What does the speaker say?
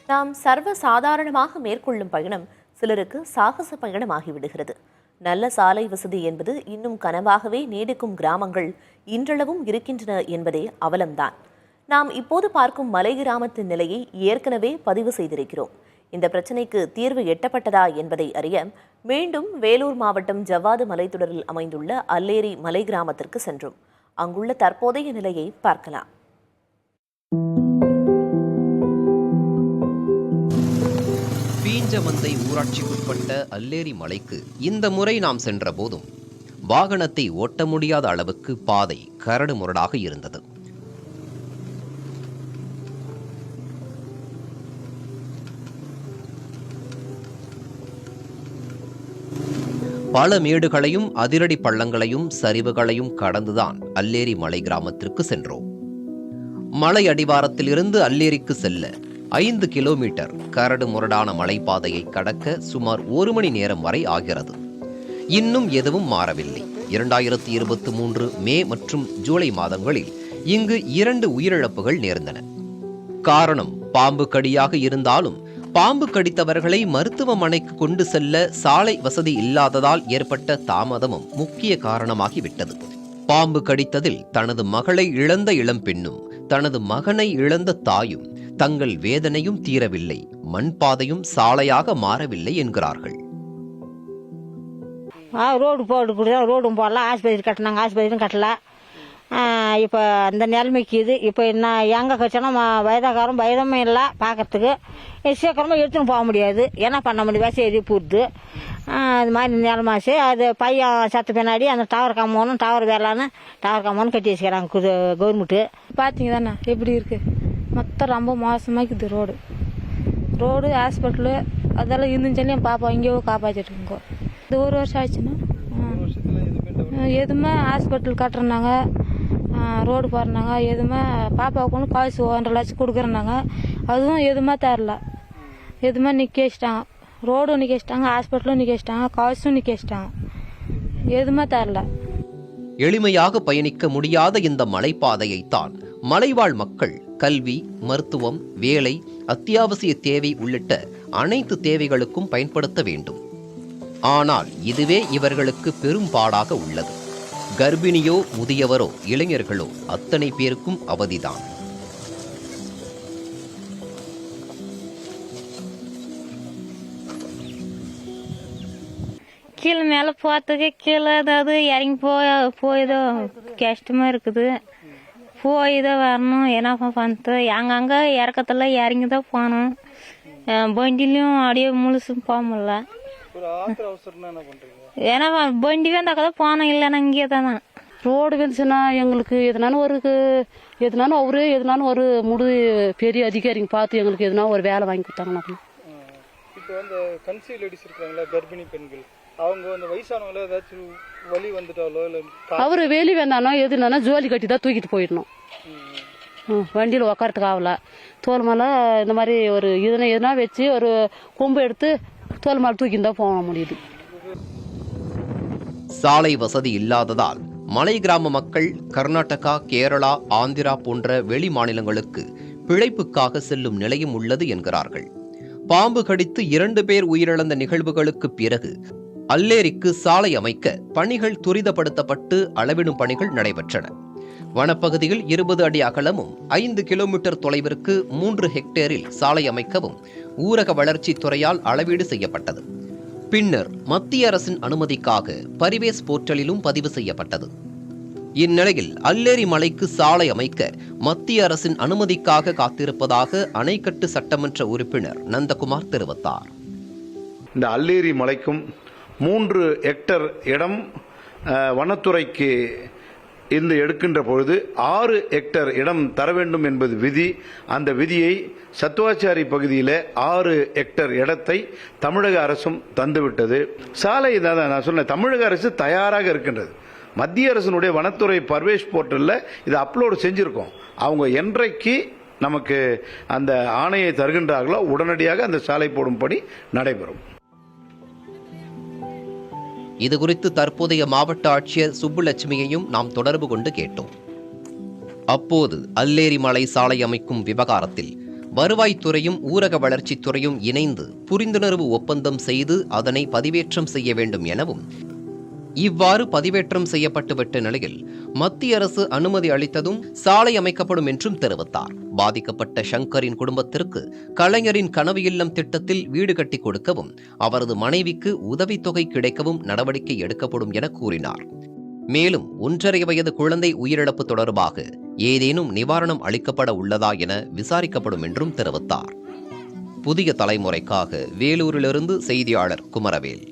நாம் சர்வ சாதாரணமாக மேற்கொள்ளும் பயணம் சிலருக்கு சாகச பயணமாகிவிடுகிறது. நல்ல சாலை வசதி என்பது இன்னும் கனவாகவே நீடிக்கும் கிராமங்கள் இன்றளவும் இருக்கின்றன என்பதே அவலம்தான். நாம் இப்போது பார்க்கும் மலை கிராமத்தின் நிலையை ஏற்கனவே பதிவு செய்திருக்கிறோம். இந்த பிரச்சினைக்கு தீர்வு எட்டப்பட்டதா என்பதை அறிய மீண்டும் வேலூர் மாவட்டம் ஜவ்வாது மலைத்தொடரில் அமைந்துள்ள அல்லேரி மலை கிராமத்திற்கு சென்றோம். அங்குள்ள தற்போதைய நிலையை பார்க்கலாம். பீஞ்சமந்தை ஊராட்சிக்குட்பட்ட அல்லேரி மலைக்கு இந்த முறை நாம் சென்ற போதும் வாகனத்தை ஓட்ட முடியாத அளவுக்கு பாதை கரடு முரடாக இருந்தது. பல மேடுகளையும் அதிரடி பள்ளங்களையும் சரிவுகளையும் கடந்துதான் அல்லேரி மலை கிராமத்திற்கு சென்றோம். மலை அடிவாரத்தில் இருந்து அல்லேரிக்கு செல்ல 5 கிலோமீட்டர் கரடு முரடான மலைப்பாதையை கடக்க சுமார் 1 மணி நேரம் வரை ஆகிறது. இன்னும் எதுவும் மாறவில்லை. 2023 மே மற்றும் ஜூலை மாதங்களில் இங்கு 2 உயிரிழப்புகள் நேர்ந்தன. காரணம் பாம்பு கடியாக இருந்தாலும் பாம்பு கடித்தவர்களை மருத்துவமனைக்கு கொண்டு செல்ல சாலை வசதி இல்லாததால் ஏற்பட்ட தாமதமும் முக்கிய காரணமாகிவிட்டது. பாம்பு கடித்ததில் தனது மகளை இழந்த இளம்பெண்ணும் தனது மகனை இழந்த தாயும் தங்கள் வேதனையும் தீரவில்லை, மண்பாதையும் சாலையாக மாறவில்லை என்கிறார்கள். ரோடு ரோடும் போடல, ஆஸ்பத்திரி கட்டினாங்க, ஆஸ்பத்திரியும் கட்டல. இப்போ அந்த நிலைமைக்கு இது இப்போ என்ன எங்கே கட்சினா வயதாகாரம் வயதமே இல்லை பார்க்கறதுக்கு. சீக்கிரமாக எடுத்துன்னு போக முடியாது, என்ன பண்ண முடியும், வசதி எதி போடுது. அது மாதிரி நிலமாச்சு. அது பையன் சத்து பின்னாடி அந்த டவர் கம்மோனும் டவர் வேலான்னு டவர் கம்மோன்னு கட்டி வச்சுக்கிறாங்க கவர்மெண்ட்டு. பார்த்தீங்க தானே எப்படி இருக்குது, மொத்தம் ரொம்ப மோசமாக்குது. ரோடு ஹாஸ்பிட்டலு அதெல்லாம் இருந்துச்சுன்னு என் பாப்பா எங்கேயோ காப்பாற்றிட்டுருக்கோம். இது 1 வருஷம் ஆச்சுன்னா எதுவுமே ஹாஸ்பிட்டல் கட்டுறாங்க, ரோடு போடுறாங்க, எதுவுமே பாப்பாவுக்கு ஒன்று காசு 1.5 லட்சம் கொடுக்குறேன்னாங்க, அதுவும் எதுவுமே தரல. எதுவுமே நிற்க வச்சிட்டாங்க, ரோடும் நிற்க வச்சிட்டாங்க, ஹாஸ்பிட்டலும் நிற்க வச்சிட்டாங்க, காசும் நிற்க வச்சிட்டாங்க, எதுவுமே தரல. எளிமையாக பயணிக்க முடியாத இந்த மலைப்பாதையைத்தான் மலைவாழ் மக்கள் கல்வி, மருத்துவம், வேலை, அத்தியாவசிய தேவை உள்ளிட்ட அனைத்து தேவைகளுக்கும் பயன்படுத்த வேண்டும். ஆனால் இதுவே இவர்களுக்கு பெரும் பாடாக உள்ளது. கர்ப்பிணியோ முதியவரோ இளைஞர்களோ அத்தனை பேருக்கும் அவதிதான். கீழே மேலே போகிறதுக்கு கீழே ஏதாவது இறங்கி போயதோ கஷ்டமாக இருக்குது. போய்தான் வரணும், என்ன பண்ணுறது, அங்கங்கே இறக்கத்துல இறங்கி தான் போகணும். வண்டிலையும் அப்படியே முழுசும் போக முடியல. ஏன்னா வண்டி வந்தாக்கதான் போனோம், இல்லைன்னா இங்கே தானே. ரோடு வந்துச்சுன்னா எங்களுக்கு எதுனாலும் ஒரு முழு பெரிய அதிகாரிங்க பார்த்து எங்களுக்கு எதுனா ஒரு வேலை வாங்கி கொடுத்தாங்கன்னா. இப்போ அந்த கன்சீவ் லேடிஸ் இருக்காங்களா, கர்ப்பிணி பெண்கள், அவங்க அந்த வயசானவங்கள ஏதாச்சும் வலி வந்துட்டாலோ இல்லை அவரு வெளி வந்தானோ எதுனா ஜோலி கட்டி தான் தூக்கிட்டு போயிடணும். வண்டியில் உக்காரத்துக்கு ஆகல. தோல் மேலே இந்த மாதிரி ஒரு எதுனா வச்சு ஒரு கொம்பு எடுத்து தோல் மேலே தூக்கிட்டு தான் போக முடியுது. சாலை வசதி இல்லாததால் மலை கிராம மக்கள் கர்நாடகா, கேரளா, ஆந்திரா போன்ற வெளி மாநிலங்களுக்கு பிழைப்புக்காக செல்லும் நிலையும் உள்ளது என்கிறார்கள். பாம்பு கடித்து 2 பேர் உயிரிழந்த நிகழ்வுகளுக்கு பிறகு அல்லேரிக்கு சாலை அமைக்க பணிகள் துரிதப்படுத்தப்பட்டு அளவிடும் பணிகள் நடைபெற்றன. வனப்பகுதியில் 20 அடி அகலமும் 5 கிலோமீட்டர் தொலைவிற்கு 3 ஹெக்டேரில் சாலை அமைக்கவும் ஊரக வளர்ச்சி துறையால் அளவீடு செய்யப்பட்டது. பின்னர் மத்திய அரசின் அனுமதிக்காக பரிவேஸ் போர்ட்டலிலும் பதிவு செய்யப்பட்டது. இந்நிலையில் அல்லேரி மலைக்கு சாலை அமைக்க மத்திய அரசின் அனுமதிக்காக காத்திருப்பதாக அணைக்கட்டு சட்டமன்ற உறுப்பினர் நந்தகுமார் தெரிவித்தார். இந்த அல்லேரி மலைக்கும் 3 ஹெக்டர் இடம் வனத்துறைக்கு இருந்து எடுக்கின்ற பொழுது 6 ஹெக்டர் இடம் தர வேண்டும் என்பது விதி. அந்த விதியை சத்துவாச்சாரி பகுதியில் 6 ஹெக்டர் இடத்தை தமிழக அரசும் தந்துவிட்டது. சாலை தான் நான் சொன்னேன், தமிழக அரசு தயாராக இருக்கின்றது. மத்திய அரசினுடைய வனத்துறை பர்வேஷ் போர்ட்டலில் இதை அப்லோடு செஞ்சுருக்கோம். அவங்க என்றைக்கு நமக்கு அந்த ஆணையை தருகின்றார்களோ உடனடியாக அந்த சாலை போடும்படி நடைபெறும். இதுகுறித்து தற்போதைய மாவட்ட ஆட்சியர் சுப்புலட்சுமியையும் நாம் தொடர்பு கொண்டு கேட்டோம். அப்போது அல்லேரி மலை சாலை அமைக்கும் விவகாரத்தில் வருவாய்த்துறையும் ஊரக வளர்ச்சித்துறையும் இணைந்து புரிந்துணர்வு ஒப்பந்தம் செய்து அதனை பதிவேற்றம் செய்ய வேண்டும் எனவும், இவ்வாறு பதிவேற்றம் செய்யப்பட்டுவிட்ட நிலையில் மத்திய அரசு அனுமதி அளித்ததும் சாலை அமைக்கப்படும் என்றும் தெரிவித்தார். பாதிக்கப்பட்ட சங்கரின் குடும்பத்திற்கு கலைஞரின் கனவு இல்லம் திட்டத்தில் வீடு கட்டி கொடுக்கவும் அவரது மனைவிக்கு உதவித்தொகை கிடைக்கவும் நடவடிக்கை எடுக்கப்படும் என கூறினார். மேலும் 1.5 வயது குழந்தை உயிரிழப்பு தொடர்பாக ஏதேனும் நிவாரணம் அளிக்கப்பட உள்ளதா என விசாரிக்கப்படும் என்றும் தெரிவித்தார். புதிய தலைமுறைக்காக வேலூரிலிருந்து செய்தியாளர் குமரவேல்.